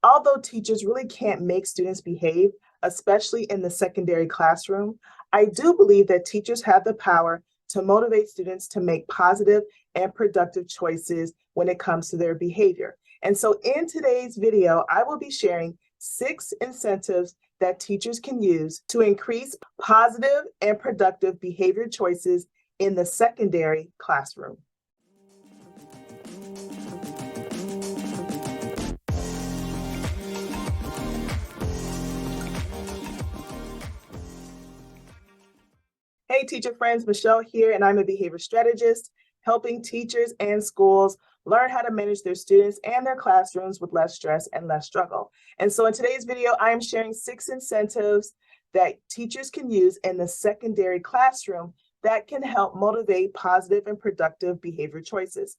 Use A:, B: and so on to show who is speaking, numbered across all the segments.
A: Although teachers really can't make students behave, especially in the secondary classroom, I do believe that teachers have the power to motivate students to make positive and productive choices when it comes to their behavior. And so in today's video, I will be sharing 6 incentives that teachers can use to increase positive and productive behavior choices in the secondary classroom. Hey, teacher friends, Michelle here, and I'm a behavior strategist, helping teachers and schools learn how to manage their students and their classrooms with less stress and less struggle. And so in today's video, I am sharing 6 incentives that teachers can use in the secondary classroom that can help motivate positive and productive behavior choices.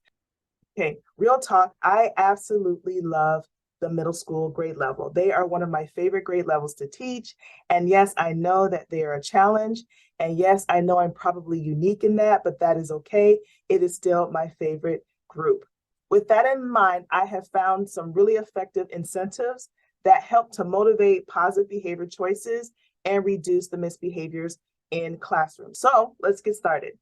A: Okay, real talk, I absolutely love the middle school grade level. They are one of my favorite grade levels to teach. And yes, I know that they are a challenge. And yes, I know I'm probably unique in that, but that is okay. It is still my favorite group. With that in mind, I have found some really effective incentives that help to motivate positive behavior choices and reduce the misbehaviors in classrooms. So let's get started.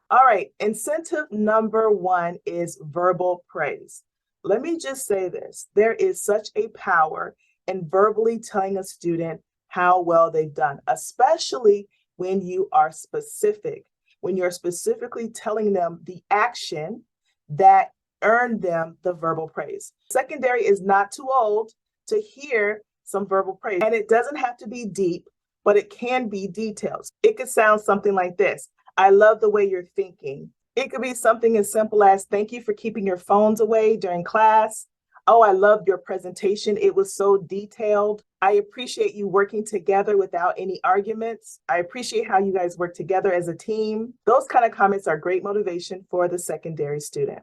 A: All right, incentive number 1 is verbal praise. Let me just say this, there is such a power in verbally telling a student how well they've done, especially when you are specific, when you're specifically telling them the action that earned them the verbal praise. Secondary is not too old to hear some verbal praise, and it doesn't have to be deep, but it can be detailed. It could sound something like this. I love the way you're thinking. It could be something as simple as, thank you for keeping your phones away during class. Oh, I loved your presentation. It was so detailed. I appreciate you working together without any arguments. I appreciate how you guys work together as a team. Those kind of comments are great motivation for the secondary student.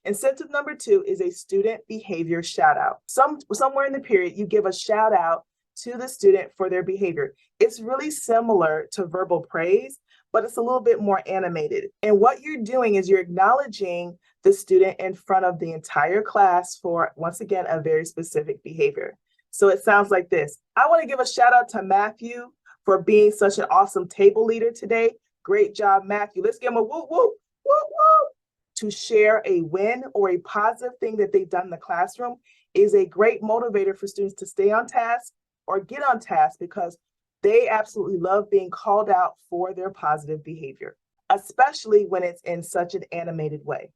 A: Incentive number 2 is a student behavior shout out. Somewhere in the period, you give a shout out to the student for their behavior. It's really similar to verbal praise, but it's a little bit more animated. And what you're doing is you're acknowledging the student in front of the entire class for, once again, a very specific behavior. So it sounds like this. I want to give a shout out to Matthew for being such an awesome table leader today. Great job, Matthew. Let's give him a whoop, whoop, whoop, whoop. To share a win or a positive thing that they've done in the classroom is a great motivator for students to stay on task or get on task, because they absolutely love being called out for their positive behavior, especially when it's in such an animated way.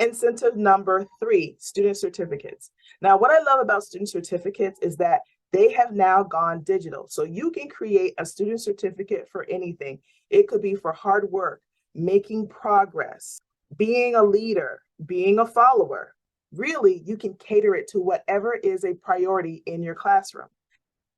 A: Incentive number 3, student certificates. Now, what I love about student certificates is that they have now gone digital. So you can create a student certificate for anything. It could be for hard work, making progress, being a leader, being a follower. Really, you can cater it to whatever is a priority in your classroom.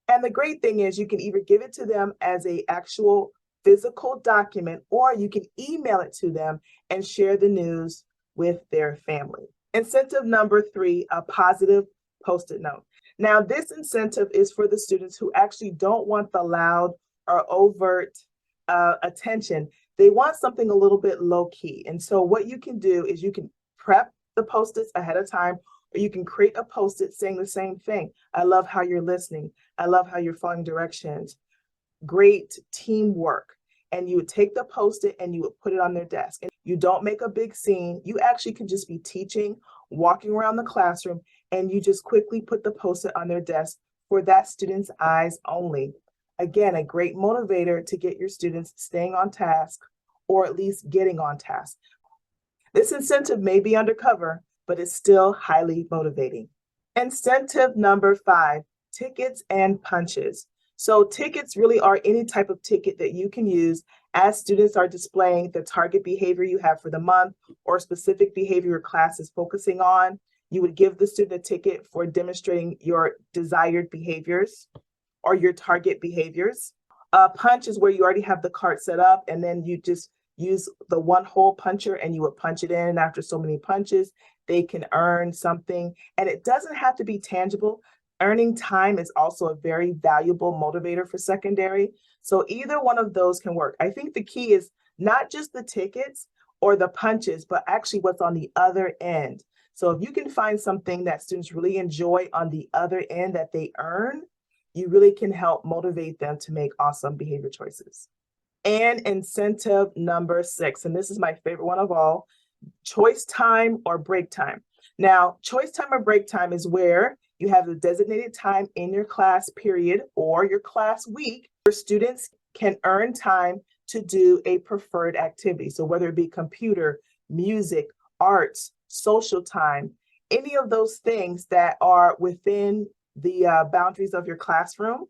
A: And the great thing is you can either give it to them as an actual physical document, or you can email it to them and share the news with their family. Incentive number 3, a positive Post-it note. Now, this incentive is for the students who actually don't want the loud or overt attention. They want something a little bit low key. And so what you can do is you can prep the Post-its ahead of time, or you can create a Post-it saying the same thing. I love how you're listening. I love how you're following directions. Great teamwork. And you would take the Post-it and you would put it on their desk. And you don't make a big scene. You actually could just be teaching, walking around the classroom, and you just quickly put the Post-it on their desk for that student's eyes only. Again, a great motivator to get your students staying on task, or at least getting on task. This incentive may be undercover, but it's still highly motivating. Incentive number 5, tickets and punches. So tickets really are any type of ticket that you can use as students are displaying the target behavior you have for the month or specific behavior your class is focusing on. You would give the student a ticket for demonstrating your desired behaviors or your target behaviors. A punch is where you already have the card set up, and then you just use the one hole puncher and you would punch it in. And after so many punches, they can earn something. And it doesn't have to be tangible. Earning time is also a very valuable motivator for secondary. So either one of those can work. I think the key is not just the tickets or the punches, but actually what's on the other end. So if you can find something that students really enjoy on the other end that they earn, you really can help motivate them to make awesome behavior choices. And incentive number 6, and this is my favorite one of all, choice time or break time. Now, choice time or break time is where you have a designated time in your class period or your class week where students can earn time to do a preferred activity. So whether it be computer, music, arts, social time, any of those things that are within the boundaries of your classroom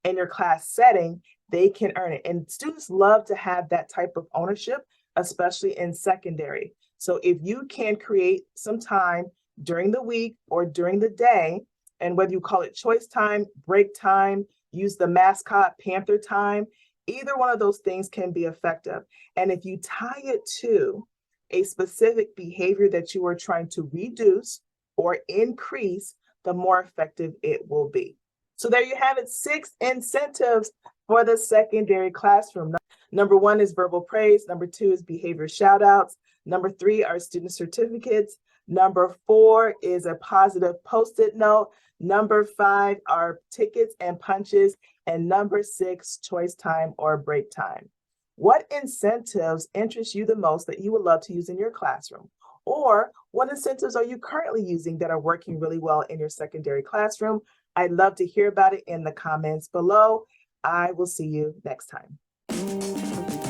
A: and your class setting, they can earn it. And students love to have that type of ownership, especially in secondary. So if you can create some time during the week or during the day, and whether you call it choice time, break time, use the mascot Panther time, either one of those things can be effective. And if you tie it to a specific behavior that you are trying to reduce or increase, the more effective it will be. So there you have it, 6 incentives for the secondary classroom. Number 1 is verbal praise. Number 2 is behavior shout outs. Number 3 are student certificates. Number 4 is a positive post-it note. Number 5 are tickets and punches. And number 6, choice time or break time. What incentives interest you the most that you would love to use in your classroom? Or what incentives are you currently using that are working really well in your secondary classroom? I'd love to hear about it in the comments below. I will see you next time.